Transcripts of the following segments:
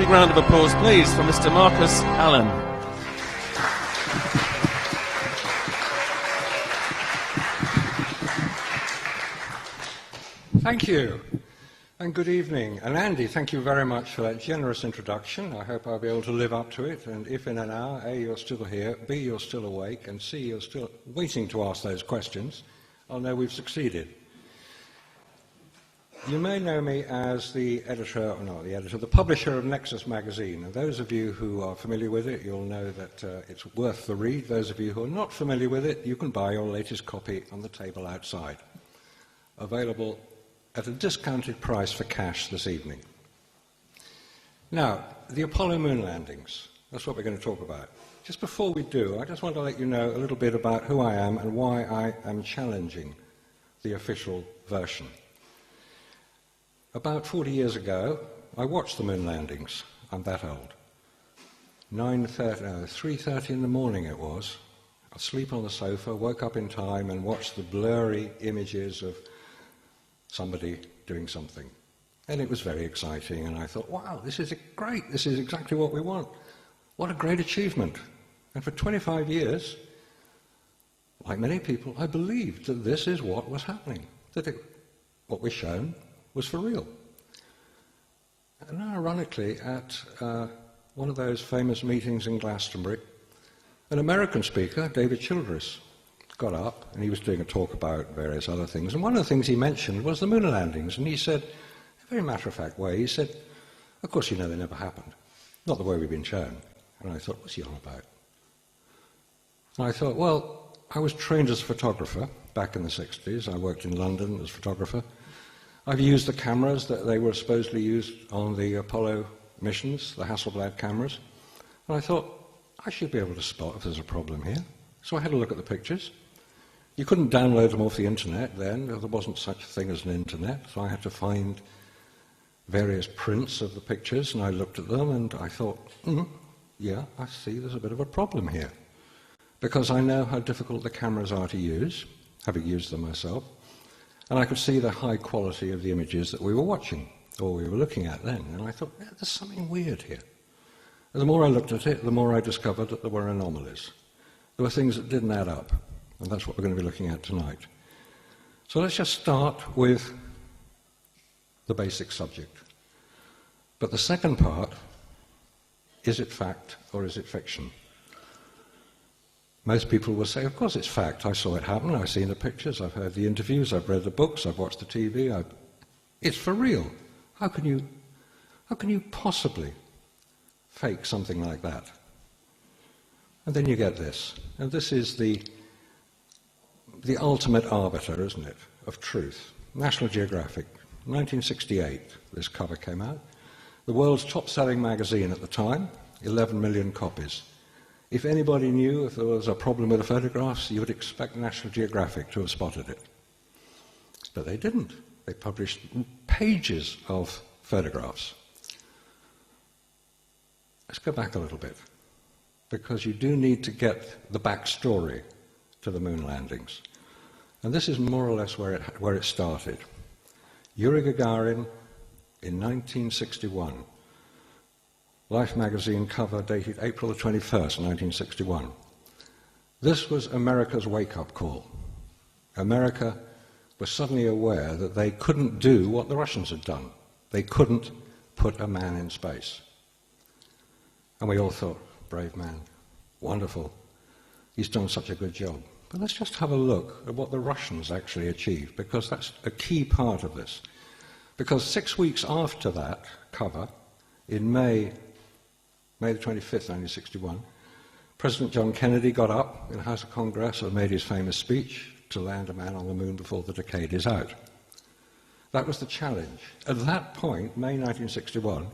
big round of applause, please, for Mr. Marcus Allen. Thank you, and good evening. And Andy, thank you very much for that generous introduction. I hope I'll be able to live up to it, and if in an hour, A, you're still here, B, you're still awake, and C, you're still waiting to ask those questions, I'll know we've succeeded. You may know me as the editor, or not the editor, the publisher of Nexus magazine, and those of you who are familiar with it, you'll know that it's worth the read. Those of you who are not familiar with it, you can buy your latest copy on the table outside. Available at a discounted price for cash this evening. Now, the Apollo moon landings, that's what we're going to talk about. Just before we do, I just want to let you know a little bit about who I am and why I am challenging the official version. About 40 years ago, I watched the moon landings. I'm that old. 3:30 in the morning it was. Asleep on the sofa, woke up in time and watched the blurry images of somebody doing something. And it was very exciting, and I thought, wow, this is great, this is exactly what we want. What a great achievement. And for 25 years, like many people, I believed that this is what was happening, that what was shown was for real. And ironically, at one of those famous meetings in Glastonbury, an American speaker, David Childress, got up and he was doing a talk about various other things, and one of the things he mentioned was the moon landings, and he said, in a very matter-of-fact way, he said, of course you know they never happened, not the way we've been shown. And I thought, what's he on about? And I thought, well, I was trained as a photographer back in the 60s. I worked in London as a photographer. I've used the cameras that they were supposedly used on the Apollo missions, the Hasselblad cameras, and I thought, I should be able to spot if there's a problem here. So I had a look at the pictures. You couldn't download them off the internet then, there wasn't such a thing as an internet, so I had to find various prints of the pictures, and I looked at them and I thought, yeah, I see there's a bit of a problem here. Because I know how difficult the cameras are to use, having used them myself, and I could see the high quality of the images that we were watching, or we were looking at then, and I thought, yeah, there's something weird here. And the more I looked at it, the more I discovered that there were anomalies. There were things that didn't add up, and that's what we're going to be looking at tonight. So let's just start with the basic subject. But the second part, is it fact or is it fiction? Most people will say, of course it's fact. I saw it happen, I've seen the pictures, I've heard the interviews, I've read the books, I've watched the TV. It's for real. How can you possibly fake something like that? And then you get this, and this is the ultimate arbiter, isn't it, of truth. National Geographic, 1968, this cover came out. The world's top-selling magazine at the time, 11 million copies. If anybody knew if there was a problem with the photographs, you would expect National Geographic to have spotted it. But they didn't. They published pages of photographs. Let's go back a little bit, because you do need to get the backstory to the moon landings. And this is more or less where it started. Yuri Gagarin in 1961. Life magazine cover dated April the 21st, 1961. This was America's wake-up call. America was suddenly aware that they couldn't do what the Russians had done. They couldn't put a man in space. And we all thought, brave man, wonderful, he's done such a good job. But let's just have a look at what the Russians actually achieved, because that's a key part of this. Because 6 weeks after that cover, in May the 25th, 1961, President John Kennedy got up in the House of Congress and made his famous speech to land a man on the moon before the decade is out. That was the challenge. At that point, May 1961,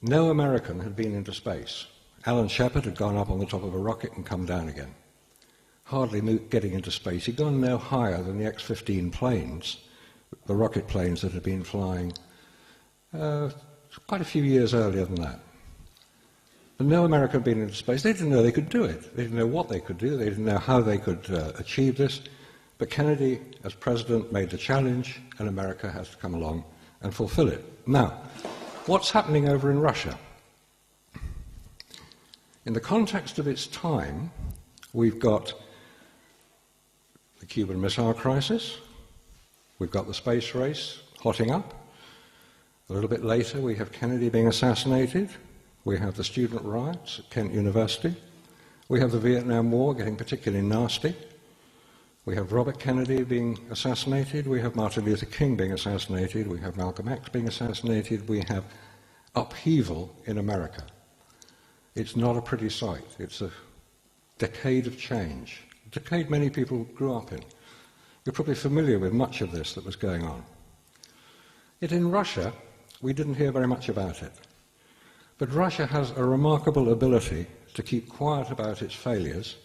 no American had been into space. Alan Shepard had gone up on the top of a rocket and come down again. Hardly getting into space. He'd gone no higher than the X-15 planes, the rocket planes that had been flying quite a few years earlier than that. But no American had been into space. They didn't know they could do it. They didn't know what they could do. They didn't know how they could achieve this. But Kennedy, as president, made the challenge, and America has to come along and fulfill it. Now, what's happening over in Russia? In the context of its time, we've got the Cuban Missile Crisis, we've got the space race hotting up. A little bit later, we have Kennedy being assassinated, we have the student riots at Kent University, we have the Vietnam War getting particularly nasty, we have Robert Kennedy being assassinated, we have Martin Luther King being assassinated, we have Malcolm X being assassinated, we have upheaval in America. It's not a pretty sight. It's a decade of change, a decade many people grew up in. You're probably familiar with much of this that was going on. Yet in Russia, we didn't hear very much about it. But Russia has a remarkable ability to keep quiet about its failures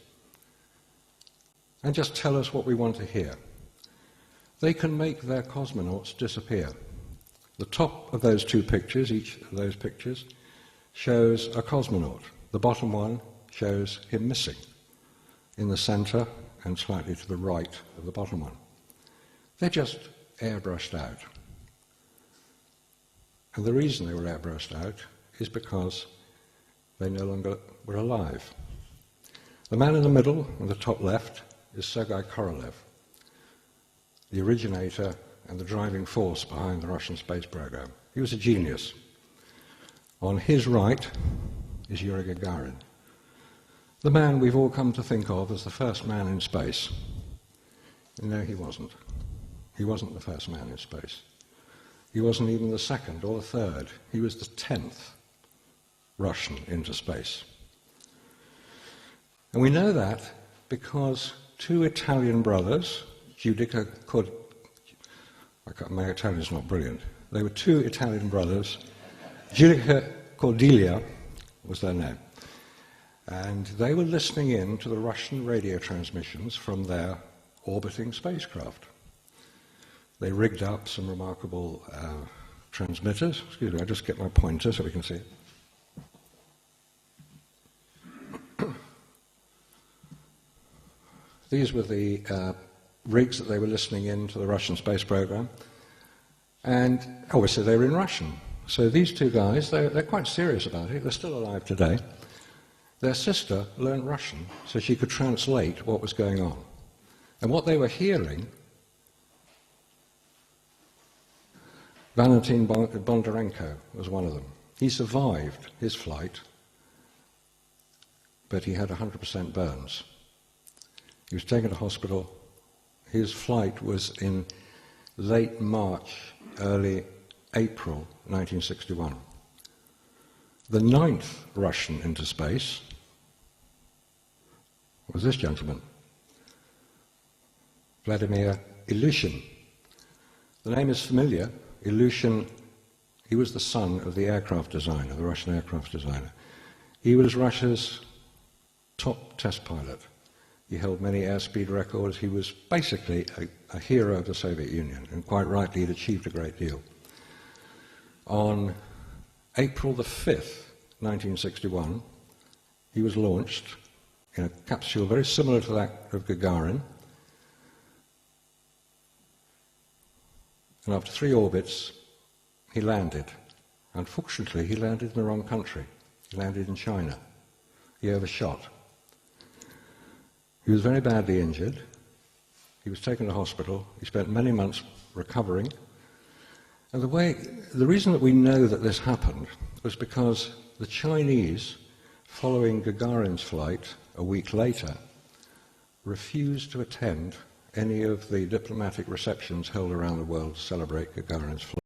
and just tell us what we want to hear. They can make their cosmonauts disappear. The top of those two pictures, each of those pictures, shows a cosmonaut. The bottom one shows him missing in the center and slightly to the right of the bottom one. They're just airbrushed out. And the reason they were airbrushed out is because they no longer were alive. The man in the middle, on the top left, is Sergei Korolev, the originator and the driving force behind the Russian space program. He was a genius. On his right is Yuri Gagarin, the man we've all come to think of as the first man in space. No, he wasn't. He wasn't the first man in space. He wasn't even the second or the third. He was the 10th Russian into space. And we know that because two Italian brothers, my Italian's not brilliant. They were two Italian brothers. Giudica Cordelia was their name. And they were listening in to the Russian radio transmissions from their orbiting spacecraft. They rigged up some remarkable transmitters. Excuse me, I'll just get my pointer so we can see. These were the rigs that they were listening in to the Russian space program. And obviously they were in Russian. So these two guys, they're quite serious about it. They're still alive today. Their sister learned Russian so she could translate what was going on. And what they were hearing, Valentin Bondarenko was one of them. He survived his flight, but he had 100% burns. He was taken to hospital. His flight was in late March, early April 1961. The 9th Russian into space was this gentleman, Vladimir Ilyushin. The name is familiar. Ilyushin, he was the son of the aircraft designer, the Russian aircraft designer. He was Russia's top test pilot. He held many airspeed records. He was basically a hero of the Soviet Union, and quite rightly he'd achieved a great deal. On April the 5th, 1961, he was launched in a capsule very similar to that of Gagarin. And after 3 orbits, he landed. Unfortunately, he landed in the wrong country. He landed in China. He overshot. He was very badly injured. He was taken to hospital. He spent many months recovering. And the reason that we know that this happened was because the Chinese, following Gagarin's flight a week later, refused to attend any of the diplomatic receptions held around the world to celebrate Gagarin's flight.